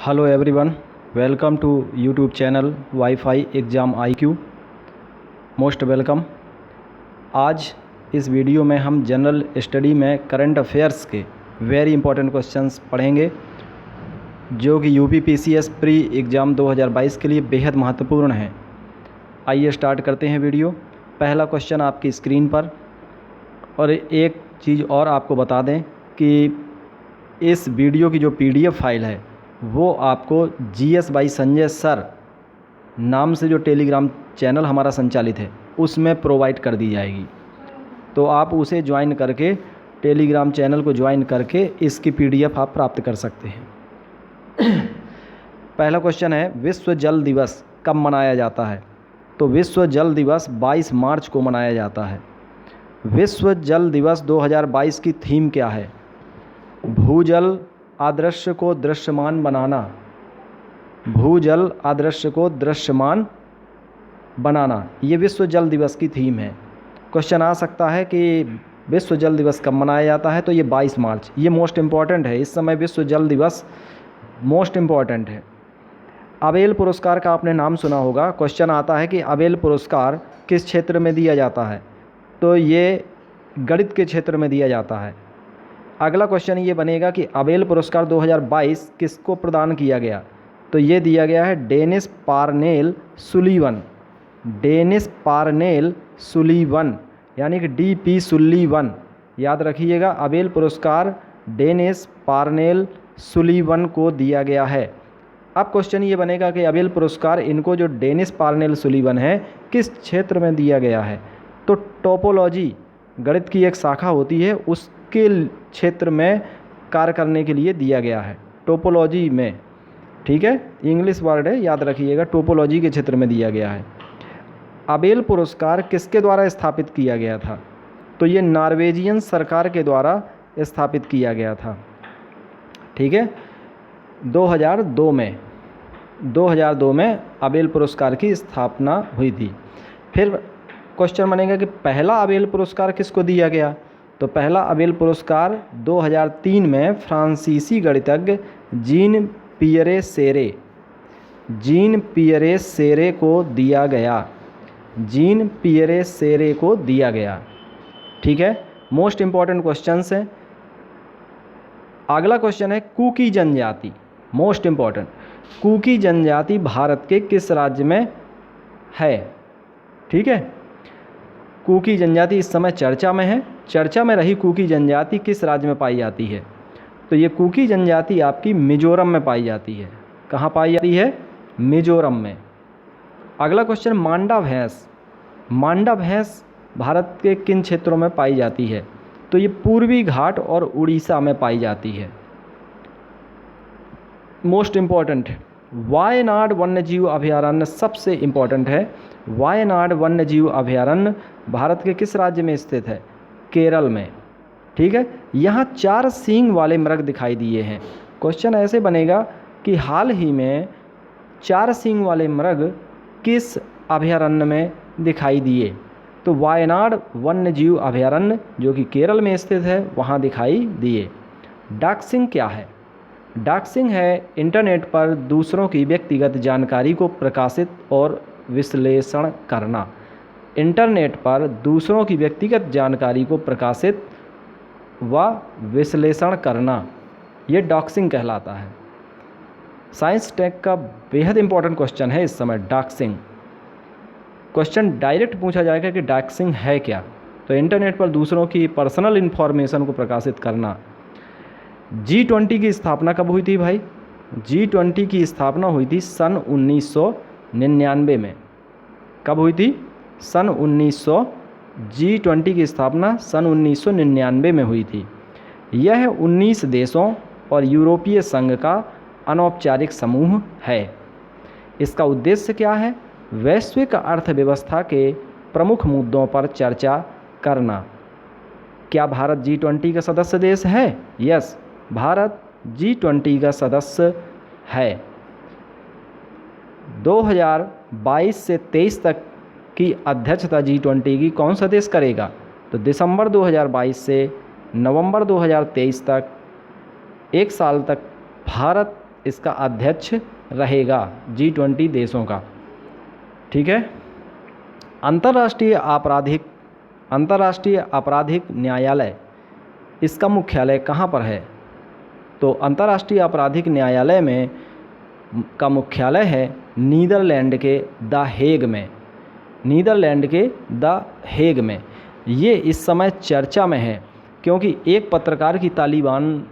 Hello everyone, welcome to YouTube channel WiFi exam IQ। Most welcome. आज इस video में हम जनरल स्टडी में करंट अफेयर्स के वेरी इंपॉर्टेंट क्वेश्चंस पढ़ेंगे जो कि UPPCS प्री एग्ज़ाम 2022 के लिए बेहद महत्वपूर्ण है। आइए स्टार्ट करते हैं वीडियो। पहला क्वेश्चन आपकी स्क्रीन पर। और एक चीज़ और आपको बता दें कि इस वीडियो की जो PDF फाइल है वो आपको GS बाई संजय सर नाम से जो टेलीग्राम चैनल हमारा संचालित है उसमें प्रोवाइड कर दी जाएगी। तो आप उसे ज्वाइन करके, टेलीग्राम चैनल को ज्वाइन करके इसकी PDF आप प्राप्त कर सकते हैं। पहला क्वेश्चन है, विश्व जल दिवस कब मनाया जाता है? तो विश्व जल दिवस 22 मार्च को मनाया जाता है। विश्व जल दिवस 2022 की थीम क्या है? भूजल आदृश्य को दृश्यमान बनाना। भूजल आदृश्य को दृश्यमान बनाना, ये विश्व जल दिवस की थीम है। क्वेश्चन आ सकता है कि विश्व जल दिवस कब मनाया जाता है? तो ये 22 मार्च। ये मोस्ट इम्पॉर्टेंट है। इस समय विश्व जल दिवस मोस्ट इम्पॉर्टेंट है। अबेल पुरस्कार का आपने नाम सुना होगा। क्वेश्चन आता है कि अबेल पुरस्कार किस क्षेत्र में दिया जाता है? तो ये गणित के क्षेत्र में दिया जाता है। अगला क्वेश्चन ये बनेगा कि अबेल पुरस्कार 2022 किसको प्रदान किया गया? तो ये दिया गया है Dennis Parnell Sullivan. Dennis Parnell Sullivan यानी कि DP सुलीवन, याद रखिएगा। अबेल पुरस्कार डेनिस पार्नेल सुलीवन को दिया गया है। अब क्वेश्चन ये बनेगा कि अबेल पुरस्कार इनको जो डेनिस पार्नेल सुलीवन है किस क्षेत्र में दिया गया है? तो टोपोलॉजी, गणित की एक शाखा होती है, उसके क्षेत्र में कार्य करने के लिए दिया गया है, टोपोलॉजी में। ठीक है, इंग्लिश वर्ड है, याद रखिएगा। टोपोलॉजी के क्षेत्र में दिया गया है। अबेल पुरस्कार किसके द्वारा स्थापित किया गया था? तो ये नॉर्वेजियन सरकार के द्वारा स्थापित किया गया था। ठीक है, 2002 में अबेल पुरस्कार की स्थापना हुई थी। फिर क्वेश्चन बनेगा कि पहला अबेल पुरस्कार किसको दिया गया? तो पहला अबेल पुरस्कार 2003 में फ्रांसीसी गणितज्ञ जीन पियरे सेरे को दिया गया। जीन पियरे सेरे को दिया गया। ठीक है, मोस्ट इम्पॉर्टेंट क्वेश्चंस हैं। अगला क्वेश्चन है, कुकी जनजाति, मोस्ट इम्पॉर्टेंट। कुकी जनजाति भारत के किस राज्य में है? ठीक है, कुकी जनजाति इस समय चर्चा में है। चर्चा में रही कुकी जनजाति किस राज्य में पाई जाती है? तो ये कुकी जनजाति आपकी मिजोरम में पाई जाती है। कहाँ पाई जाती है? मिजोरम में। अगला क्वेश्चन, मांडा भैंस। मांडा भैंस भारत के किन क्षेत्रों में पाई जाती है? तो ये पूर्वी घाट और उड़ीसा में पाई जाती है। मोस्ट इम्पॉर्टेंट, वायनाड वन्यजीव अभयारण्य सबसे इम्पॉर्टेंट है। वायनाड वन्यजीव अभयारण्य भारत के किस राज्य में स्थित है? केरल में। ठीक है, यहाँ 4 सींग वाले मृग दिखाई दिए हैं। क्वेश्चन ऐसे बनेगा कि हाल ही में 4 सींग वाले मृग किस अभयारण्य में दिखाई दिए? तो वायनाड वन्यजीव अभयारण्य जो कि केरल में स्थित है वहाँ दिखाई दिए। डॉक्सिंग क्या है? डॉक्सिंग है इंटरनेट पर दूसरों की व्यक्तिगत जानकारी को प्रकाशित और विश्लेषण करना। इंटरनेट पर दूसरों की व्यक्तिगत जानकारी को प्रकाशित व विश्लेषण करना, ये डॉक्सिंग कहलाता है। साइंस टेक का बेहद इंपॉर्टेंट क्वेश्चन है इस समय, डॉक्सिंग। क्वेश्चन डायरेक्ट पूछा जाएगा कि डॉक्सिंग है क्या? तो इंटरनेट पर दूसरों की पर्सनल इन्फॉर्मेशन को प्रकाशित करना। G20 की स्थापना कब हुई थी भाई? G20 की स्थापना हुई थी सन 1999 में। कब हुई थी? सन 1900। G20 की स्थापना सन 1999 में हुई थी। यह 19 देशों और यूरोपीय संघ का अनौपचारिक समूह है। इसका उद्देश्य क्या है? वैश्विक अर्थव्यवस्था के प्रमुख मुद्दों पर चर्चा करना। क्या भारत G20 का सदस्य देश है? यस, भारत G20 का सदस्य है। 2022 से 23 तक की अध्यक्षता G20 की कौन सा देश करेगा? तो दिसंबर 2022 से नवंबर 2023 तक 1 साल तक भारत इसका अध्यक्ष रहेगा G20 देशों का। ठीक है। अंतर्राष्ट्रीय आपराधिक न्यायालय, इसका मुख्यालय कहाँ पर है? तो अंतर्राष्ट्रीय आपराधिक न्यायालय में का मुख्यालय है नीदरलैंड के द हेग में। नीदरलैंड के द हेग में। ये इस समय चर्चा में है क्योंकि एक पत्रकार की तालिबान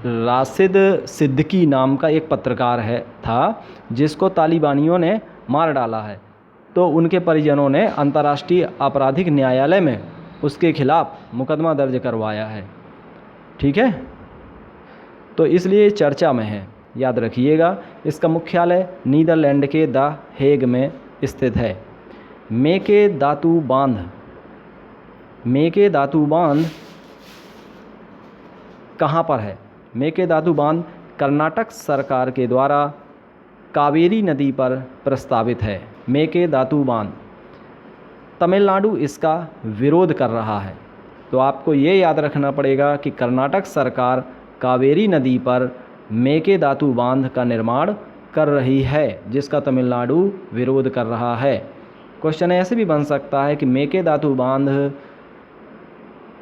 राशिद सिद्दीकी नाम का एक पत्रकार था जिसको तालिबानियों ने मार डाला है। तो उनके परिजनों ने अंतर्राष्ट्रीय आपराधिक न्यायालय में उसके खिलाफ मुकदमा दर्ज करवाया है। ठीक है, तो इसलिए चर्चा में है, याद रखिएगा। इसका मुख्यालय नीदरलैंड के द हेग में स्थित है। मेकेदातु बांध कहाँ पर है? मेकेदातु बांध कर्नाटक सरकार के द्वारा कावेरी नदी पर प्रस्तावित है। मेकेदातु बांध तमिलनाडु इसका विरोध कर रहा है। तो आपको ये याद रखना पड़ेगा कि कर्नाटक सरकार कावेरी नदी पर मेकेदातु बांध का निर्माण कर रही है जिसका तमिलनाडु विरोध कर रहा है। क्वेश्चन ऐसे भी बन सकता है कि मेकेदातु बांध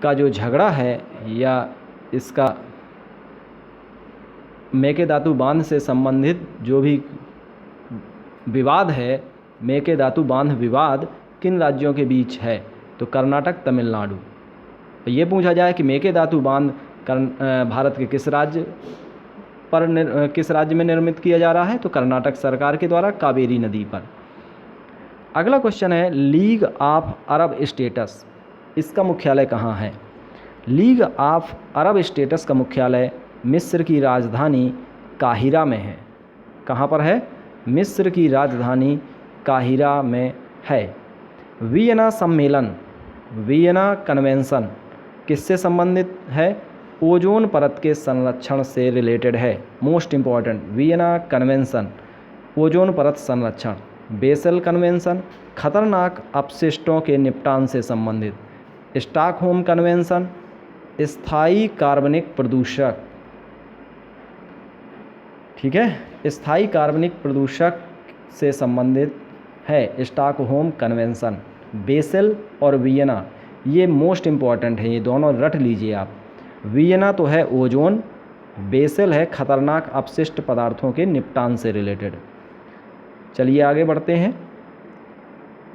का जो झगड़ा है या इसका मेकेदातु बांध से संबंधित जो भी विवाद है, मेकेदातु बांध विवाद किन राज्यों के बीच है? तो कर्नाटक, तमिलनाडु। ये पूछा जाए कि मेकेदातु बांध भारत के किस राज्य में निर्मित किया जा रहा है? तो कर्नाटक सरकार के द्वारा कावेरी नदी पर। अगला क्वेश्चन है लीग ऑफ अरब स्टेट्स, इसका मुख्यालय कहाँ है? लीग ऑफ अरब स्टेट्स का मुख्यालय मिस्र की राजधानी काहिरा में है। कहाँ पर है? मिस्र की राजधानी काहिरा में है। वियना सम्मेलन, वियना कन्वेंशन किससे संबंधित है? ओजोन परत के संरक्षण से रिलेटेड है। Most important, Vienna convention ozone परत संरक्षण। बेसल कन्वेंशन खतरनाक अपशिष्टों के निपटान से संबंधित। स्टॉकहोम कन्वेंशन स्थायी कार्बनिक प्रदूषक। ठीक है, स्थायी कार्बनिक प्रदूषक से संबंधित है स्टॉकहोम कन्वेंशन। बेसल और वियना ये मोस्ट इम्पॉर्टेंट है, ये दोनों रट लीजिए आप। वियना तो है ओजोन, बेसल है खतरनाक अपशिष्ट पदार्थों के निपटान से रिलेटेड। चलिए आगे बढ़ते हैं।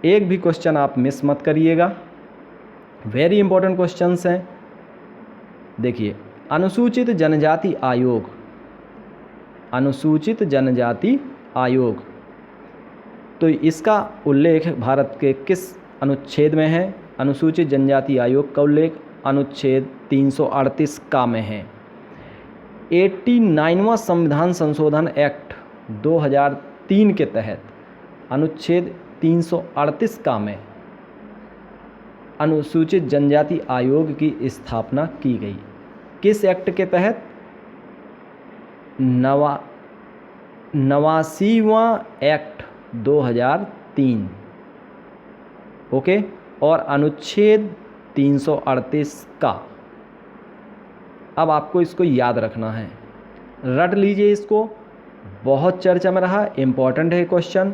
एक भी क्वेश्चन आप मिस मत करिएगा, वेरी इंपॉर्टेंट क्वेश्चंस हैं। देखिए, अनुसूचित जनजाति आयोग, अनुसूचित जनजाति आयोग, तो इसका उल्लेख भारत के किस अनुच्छेद में है? अनुसूचित जनजाति आयोग का उल्लेख अनुच्छेद 338 का में है। 89वां संविधान संशोधन एक्ट 2003 के तहत अनुच्छेद 338 का में अनुसूचित जनजाति आयोग की स्थापना की गई। किस एक्ट के तहत? 89वां एक्ट 2003। ओके, और अनुच्छेद 338 का। अब आपको इसको याद रखना है, रट लीजिए इसको, बहुत चर्चा में रहा, इम्पॉर्टेंट है क्वेश्चन।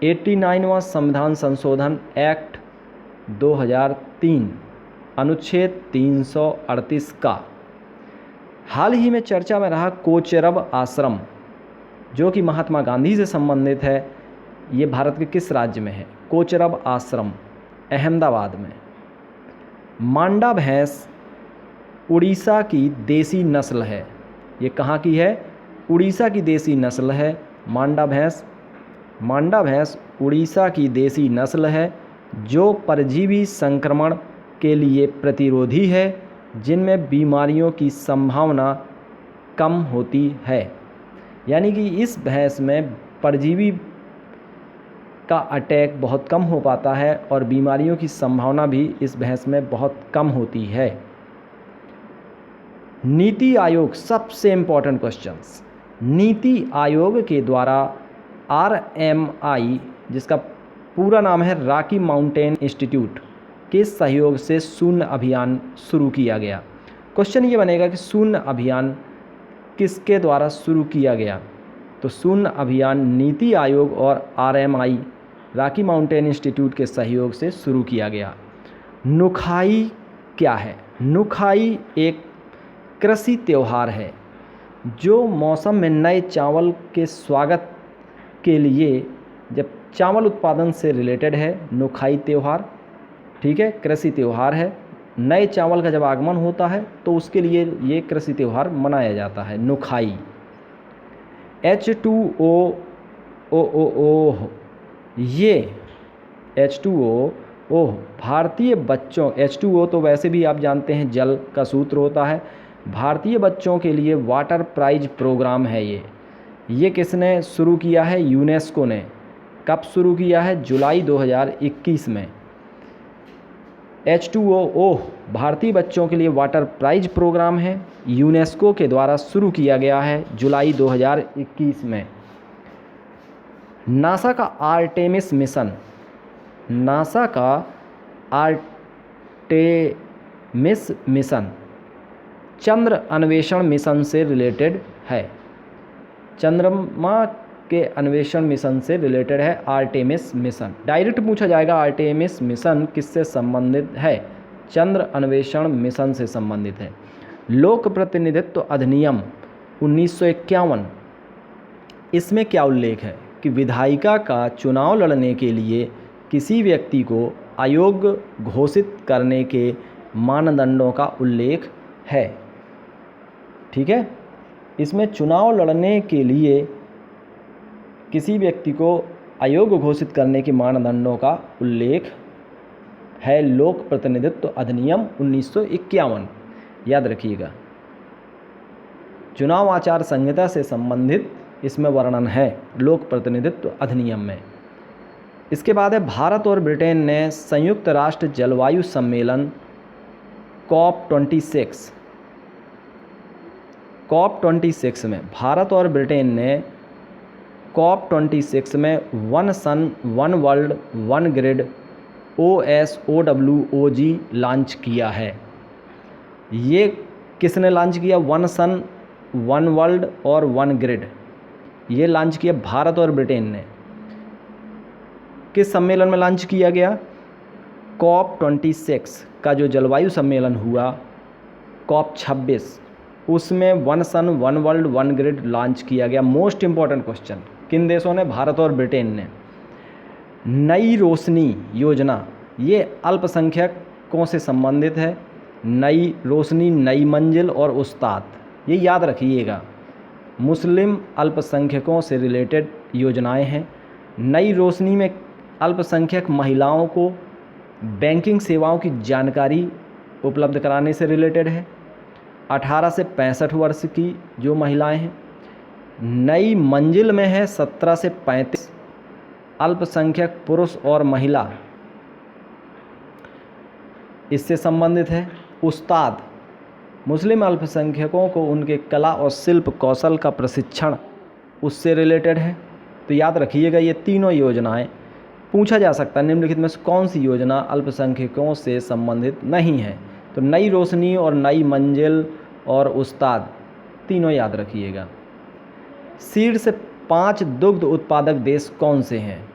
89वां संविधान संशोधन एक्ट 2003 अनुच्छेद 338 का। हाल ही में चर्चा में रहा कोचरब आश्रम, जो कि महात्मा गांधी से संबंधित है। ये भारत के किस राज्य में है? कोचरब आश्रम अहमदाबाद में। मांडा भैंस उड़ीसा की देसी नस्ल है। ये कहाँ की है? उड़ीसा की देसी नस्ल है मांडा भैंस। मांडा भैंस उड़ीसा की देसी नस्ल है जो परजीवी संक्रमण के लिए प्रतिरोधी है, जिनमें बीमारियों की संभावना कम होती है। यानी कि इस भैंस में परजीवी का अटैक बहुत कम हो पाता है और बीमारियों की संभावना भी इस भैंस में बहुत कम होती है। नीति आयोग, सबसे इम्पॉर्टेंट क्वेश्चंस। नीति आयोग के द्वारा RMI, जिसका पूरा नाम है रॉकी माउंटेन इंस्टीट्यूट, के सहयोग से शून्य अभियान शुरू किया गया। क्वेश्चन ये बनेगा कि शून्य अभियान किसके द्वारा शुरू किया गया? तो शून्य अभियान नीति आयोग और RMI रॉकी माउंटेन इंस्टीट्यूट के सहयोग से शुरू किया गया। नुखाई क्या है? नुखाई एक कृषि त्यौहार है जो मौसम में नए चावल के स्वागत के लिए, जब चावल उत्पादन से रिलेटेड है नुखाई त्यौहार, ठीक है, कृषि त्यौहार है। नए चावल का जब आगमन होता है तो उसके लिए ये कृषि त्यौहार मनाया जाता है, नुखाई। H2O ये H2O भारतीय बच्चों, H2O तो वैसे भी आप जानते हैं जल का सूत्र होता है। भारतीय बच्चों के लिए वाटर प्राइज प्रोग्राम है ये किसने शुरू किया है? यूनेस्को ने। कब शुरू किया है? जुलाई 2021 में। H2O भारतीय बच्चों के लिए वाटर प्राइज प्रोग्राम है, यूनेस्को के द्वारा शुरू किया गया है जुलाई 2021 में। नासा का आर्टेमिस मिशन, नासा का आर्टेमिस मिशन चंद्र अन्वेषण मिशन से रिलेटेड है। चंद्रमा के अन्वेषण मिशन से रिलेटेड है आर्टेमिस मिशन। डायरेक्ट पूछा जाएगा आर्टेमिस मिशन किससे संबंधित है? चंद्र अन्वेषण मिशन से संबंधित है। लोक प्रतिनिधित्व अधिनियम 1951, इसमें क्या उल्लेख है कि विधायिका का चुनाव लड़ने के लिए किसी व्यक्ति को अयोग्य घोषित करने के मानदंडों का उल्लेख है। ठीक है, इसमें चुनाव लड़ने के लिए किसी व्यक्ति को अयोग्य घोषित करने के मानदंडों का उल्लेख है लोक प्रतिनिधित्व अधिनियम 1951, याद रखिएगा। चुनाव आचार संहिता से संबंधित इसमें वर्णन है लोक प्रतिनिधित्व अधिनियम में। इसके बाद है भारत और ब्रिटेन ने संयुक्त राष्ट्र जलवायु सम्मेलन COP26 में, भारत और ब्रिटेन ने COP26 में one sun one world one grid OSOWOG launch किया है। ये किसने लॉन्च किया? वन सन वन वर्ल्ड और वन ग्रिड, ये लॉन्च किया भारत और ब्रिटेन ने। किस सम्मेलन में लॉन्च किया गया? COP26 का जो जलवायु सम्मेलन हुआ COP26, उसमें one sun one world one grid launch किया गया। मोस्ट इंपॉर्टेंट क्वेश्चन, किन देशों ने? भारत और ब्रिटेन ने। नई रोशनी योजना, ये अल्पसंख्यकों से संबंधित है। नई रोशनी, नई मंजिल और उस्ताद, ये याद रखिएगा, मुस्लिम अल्पसंख्यकों से रिलेटेड योजनाएं हैं। नई रोशनी में अल्पसंख्यक महिलाओं को बैंकिंग सेवाओं की जानकारी उपलब्ध कराने से रिलेटेड है। 18 से 65 वर्ष की जो महिलाएं हैं। नई मंजिल में है 17 से 35 अल्पसंख्यक पुरुष और महिला, इससे संबंधित है। उस्ताद, मुस्लिम अल्पसंख्यकों को उनके कला और शिल्प कौशल का प्रशिक्षण, उससे रिलेटेड है। तो याद रखिएगा ये तीनों योजनाएं। पूछा जा सकता है निम्नलिखित में से कौन सी योजना अल्पसंख्यकों से संबंधित नहीं है? तो नई रोशनी और नई मंजिल और उस्ताद, तीनों याद रखिएगा। शीर्ष 5 दुग्ध उत्पादक देश कौन से हैं?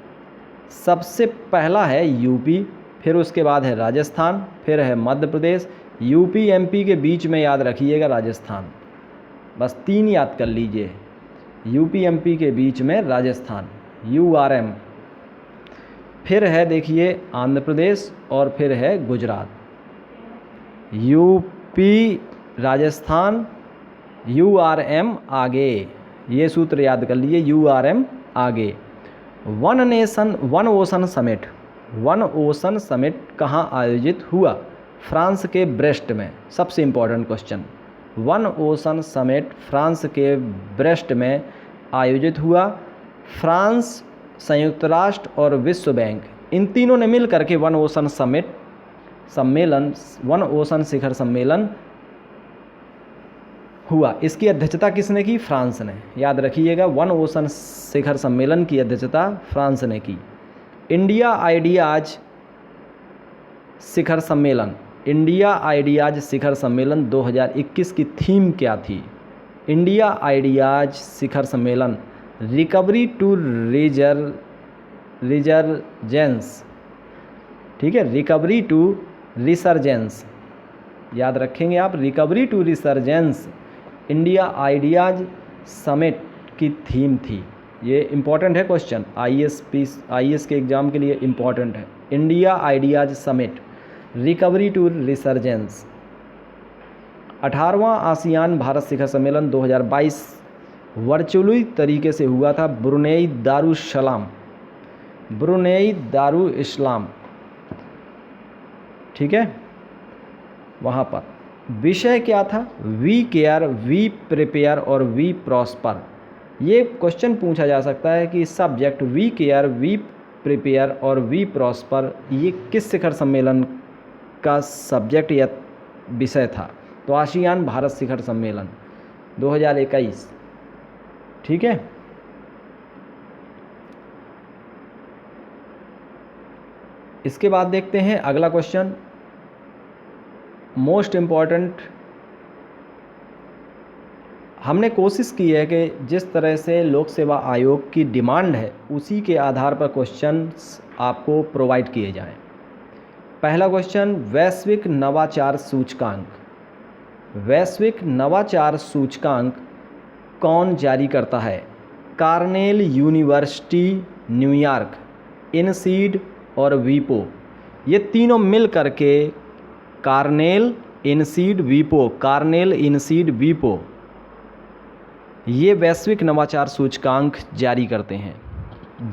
सबसे पहला है यूपी, फिर उसके बाद है राजस्थान, फिर है मध्य प्रदेश। यूपी एमपी के बीच में याद रखिएगा राजस्थान, बस 3 याद कर लीजिए। यूपी एमपी के बीच में राजस्थान, URM। फिर है देखिए आंध्र प्रदेश और फिर है गुजरात। यूपी राजस्थान, URM आगे, ये सूत्र याद कर लीजिए, URM आगे। One nation one ocean summit, one ocean summit कहाँ आयोजित हुआ? फ्रांस के ब्रेस्ट में। सबसे important question, one ocean summit France के ब्रेस्ट में आयोजित हुआ। फ्रांस, संयुक्त राष्ट्र और विश्व बैंक, इन तीनों ने मिल करके वन ओशन सम्मेलन, वन ओशन शिखर सम्मेलन हुआ। इसकी अध्यक्षता किसने की? फ्रांस ने। याद रखिएगा, वन ओशन शिखर सम्मेलन की अध्यक्षता फ्रांस ने की। इंडिया आइडियाज शिखर सम्मेलन, इंडिया आइडियाज शिखर सम्मेलन 2021 की थीम क्या थी? इंडिया आइडियाज शिखर सम्मेलन, रिकवरी टू रिजर्जेंस, ठीक है, रिकवरी टू रिसर्जेंस, याद रखेंगे आप, recovery to resurgence India ideas summit की थीम थी। ये इम्पॉर्टेंट है क्वेश्चन, आईएएस के एग्ज़ाम के लिए इम्पॉर्टेंट है। India ideas summit, recovery to resurgence. 18वां आसियान भारत शिखर सम्मेलन 2022 वर्चुअली तरीके से हुआ था ब्रुनेई दारुइस्लाम, ठीक है, वहाँ पर विषय क्या था, वी केयर, वी प्रिपेयर और वी प्रॉस्पर। ये क्वेश्चन पूछा जा सकता है कि subject we care, we prepare और वी प्रॉस्पर ये किस शिखर सम्मेलन का सब्जेक्ट या विषय था। तो आसियान भारत शिखर सम्मेलन 2021, ठीक है। इसके बाद देखते हैं अगला क्वेश्चन, मोस्ट इम्पॉर्टेंट। हमने कोशिश की है कि जिस तरह से लोक सेवा आयोग की डिमांड है उसी के आधार पर क्वेश्चंस आपको प्रोवाइड किए जाएं। पहला क्वेश्चन, वैश्विक नवाचार सूचकांक, वैश्विक नवाचार सूचकांक कौन जारी करता है। कार्नेल यूनिवर्सिटी न्यूयॉर्क, इनसीड और वीपो, ये तीनों मिल करके कार्नेल इनसीड वीपो ये वैश्विक नवाचार सूचकांक जारी करते हैं।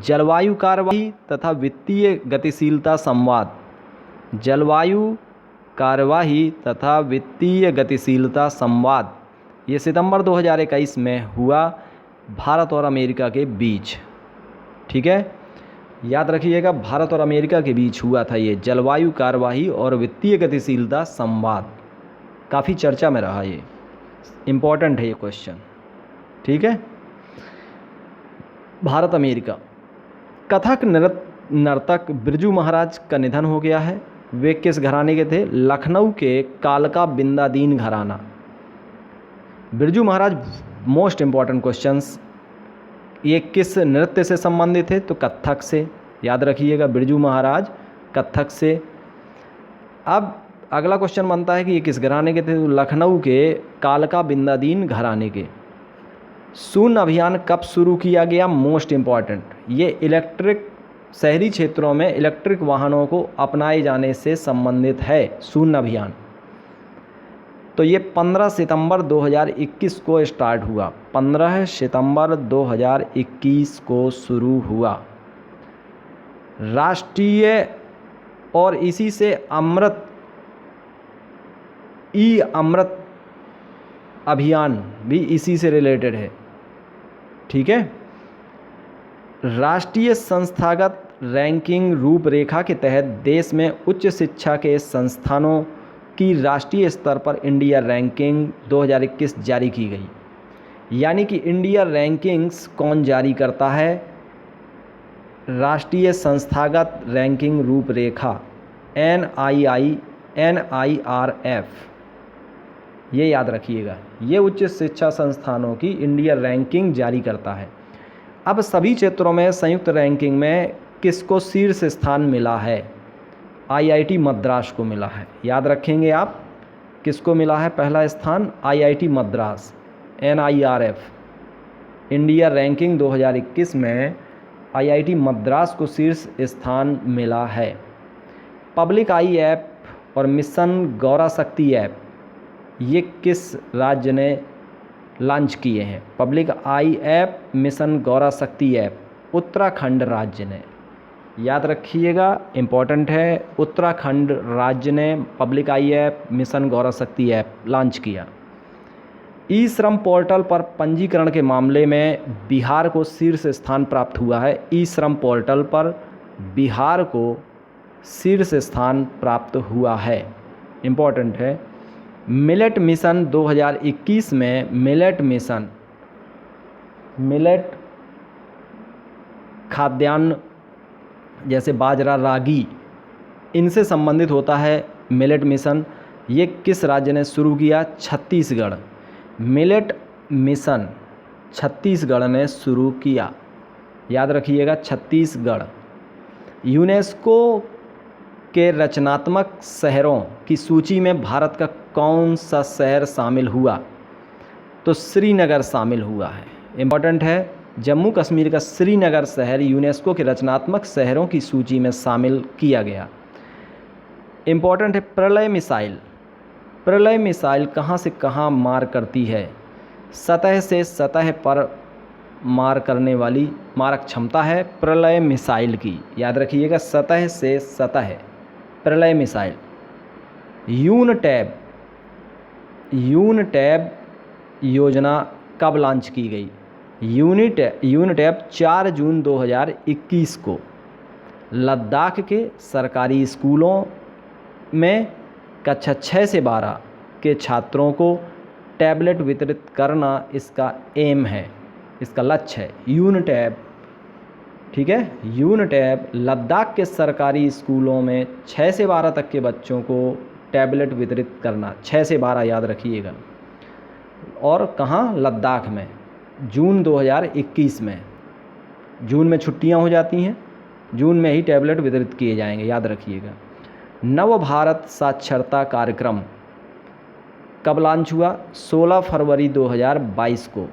जलवायु कार्यवाही तथा वित्तीय गतिशीलता संवाद, जलवायु कार्यवाही तथा वित्तीय गतिशीलता संवाद, ये सितंबर 2021 में हुआ भारत और अमेरिका के बीच, ठीक है, याद रखिएगा, भारत और अमेरिका के बीच हुआ था ये जलवायु कार्यवाही और वित्तीय गतिशीलता संवाद। काफ़ी चर्चा में रहा, ये इम्पॉर्टेंट है ये क्वेश्चन, ठीक है। भारत अमेरिका, कथक नर्तक बिरजू महाराज का निधन हो गया है। वे किस घराने के थे। लखनऊ के कालका बिंदादीन घराना। Birju Maharaj, most important questions, ये किस नृत्य से संबंधित थे। तो कथक से, याद रखिएगा, बिरजू महाराज कथक से। अब अगला क्वेश्चन बनता है कि ये किस घराने के थे। तो लखनऊ के कालका बिंदादीन घराने के। शून्य अभियान कब शुरू किया गया। मोस्ट इम्पॉर्टेंट, ये इलेक्ट्रिक शहरी क्षेत्रों में इलेक्ट्रिक वाहनों को अपनाए जाने से संबंधित है शून्य अभियान। तो ये 15 सितंबर 2021 को स्टार्ट हुआ, 15 सितंबर 2021 को शुरू हुआ। राष्ट्रीय और इसी से अमृत अभियान भी इसी से रिलेटेड है, ठीक है। राष्ट्रीय संस्थागत रैंकिंग रूपरेखा के तहत देश में उच्च शिक्षा के संस्थानों की राष्ट्रीय स्तर पर इंडिया रैंकिंग 2021 जारी की गई। यानी कि इंडिया रैंकिंग्स कौन जारी करता है। राष्ट्रीय संस्थागत रैंकिंग रूपरेखा, NIRF, ये याद रखिएगा, ये उच्च शिक्षा संस्थानों की इंडिया रैंकिंग जारी करता है। अब सभी क्षेत्रों में संयुक्त रैंकिंग में किसको शीर्ष स्थान मिला है। IIT मद्रास को मिला है, याद रखेंगे आप, किसको मिला है पहला स्थान। IIT Madras, NIRF, India ranking 2021 में IIT मद्रास को शीर्ष स्थान मिला है। पब्लिक आई ऐप और मिशन गौरा शक्ति ऐप, ये किस राज्य ने लॉन्च किए हैं। Public I app, mission Gaura शक्ति ऐप, उत्तराखंड राज्य ने, याद रखिएगा, इम्पॉर्टेंट है, उत्तराखंड राज्य ने public I app, mission Gaura शक्ति ऐप लॉन्च किया। ई श्रम पोर्टल पर पंजीकरण के मामले में बिहार को शीर्ष स्थान प्राप्त हुआ है। ई श्रम पोर्टल पर बिहार को शीर्ष स्थान प्राप्त हुआ है, इम्पॉर्टेंट है। मिलेट मिशन 2021 में मिलेट खाद्यान्न जैसे बाजरा, रागी, इनसे संबंधित होता है मिलेट मिशन। ये किस राज्य ने शुरू किया। छत्तीसगढ़। मिलेट मिशन छत्तीसगढ़ ने शुरू किया? याद रखिएगा, छत्तीसगढ़। यूनेस्को के रचनात्मक शहरों की सूची में भारत का कौन सा शहर शामिल हुआ? तो श्रीनगर शामिल हुआ है। इम्पॉर्टेंट है, जम्मू कश्मीर का श्रीनगर शहर यूनेस्को के रचनात्मक शहरों की सूची में शामिल किया गया। इम्पॉर्टेंट है, प्रलय मिसाइल। प्रलय मिसाइल कहाँ से कहाँ मार करती है? सतह से सतह पर मार करने वाली मारक क्षमता है प्रलय मिसाइल की। याद रखिएगा, सतह से सतह प्रलय मिसाइल। यूनटैब योजना कब लॉन्च की गई? यूनटैब 4 जून 2021 को लद्दाख के सरकारी स्कूलों में कक्षा 6 से 12 के छात्रों को टैबलेट वितरित करना इसका एम है, इसका लक्ष्य है। यूनटैब, ठीक है, यूनटैब लद्दाख के सरकारी स्कूलों में 6 से 12 तक के बच्चों को टैबलेट वितरित करना, 6 से 12 याद रखिएगा। और कहाँ? लद्दाख में, जून 2021 में। जून में छुट्टियां हो जाती हैं, जून में ही टैबलेट वितरित किए जाएंगे, याद रखिएगा। नव भारत साक्षरता कार्यक्रम कब लॉन्च हुआ? 16 फरवरी 2022 को।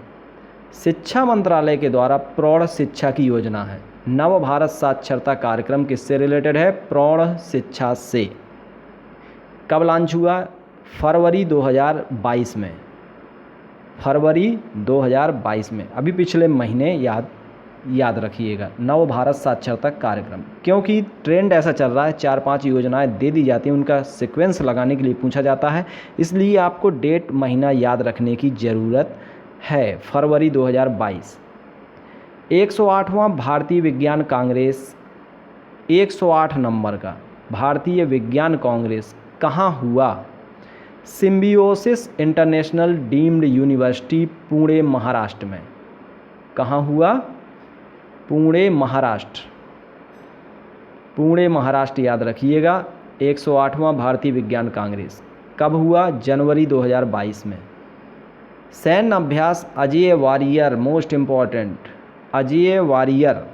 शिक्षा मंत्रालय के द्वारा प्रौढ़ शिक्षा की योजना है। नव भारत साक्षरता कार्यक्रम किससे रिलेटेड है? प्रौढ़ शिक्षा से। कब लॉन्च हुआ? फरवरी 2022 में। फरवरी 2022 में, अभी पिछले महीने याद रखिएगा। नव भारत साक्षरता कार्यक्रम, क्योंकि ट्रेंड ऐसा चल रहा है, 4-5 योजनाएं दे दी जाती हैं, उनका सीक्वेंस लगाने के लिए पूछा जाता है, इसलिए आपको डेट महीना याद रखने की ज़रूरत है। फरवरी 2022। 108वां भारतीय विज्ञान कांग्रेस, 108 नंबर का भारतीय विज्ञान कांग्रेस कहाँ हुआ? Symbiosis international deemed university, Pune Maharashtra में। कहाँ हुआ? पुणे महाराष्ट्र। पुणे महाराष्ट्र याद रखिएगा। 108वां भारतीय विज्ञान कांग्रेस कब हुआ? जनवरी 2022 में। सैन्य अभ्यास अजेय वॉरियर, मोस्ट इम्पॉर्टेंट, अजेय वॉरियर,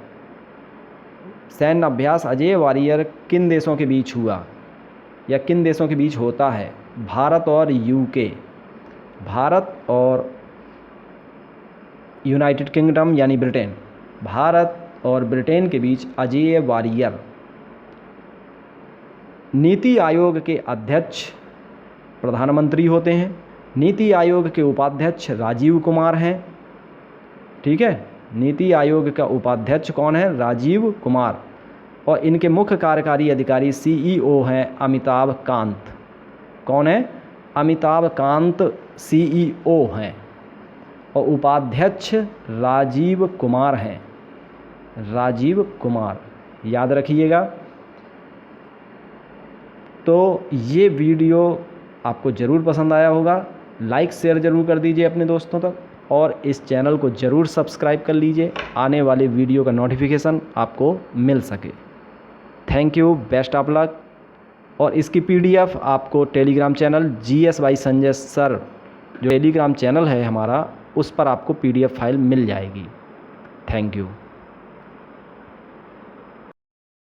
सैन्य अभ्यास अजेय वॉरियर किन देशों के बीच हुआ या किन देशों के बीच होता है? भारत और यूके, भारत और यूनाइटेड किंगडम यानी ब्रिटेन, भारत और ब्रिटेन के बीच अजेय वॉरियर। नीति आयोग के अध्यक्ष प्रधानमंत्री होते हैं। नीति आयोग के उपाध्यक्ष राजीव कुमार हैं, ठीक है। नीति आयोग का उपाध्यक्ष कौन है? राजीव कुमार। और इनके मुख्य कार्यकारी अधिकारी CEO हैं अमिताभ कांत। कौन है? अमिताभ कांत CEO हैं और उपाध्यक्ष राजीव कुमार हैं, राजीव कुमार, याद रखिएगा। तो ये वीडियो आपको ज़रूर पसंद आया होगा, लाइक शेयर ज़रूर कर दीजिए अपने दोस्तों तक और इस चैनल को ज़रूर सब्सक्राइब कर लीजिए, आने वाले वीडियो का नोटिफिकेशन आपको मिल सके। Thank you, best of luck. और इसकी PDF आपको Telegram channel GS by Sanjay sir, जो टेलीग्राम चैनल है हमारा, उस पर आपको PDF फाइल मिल जाएगी। Thank you.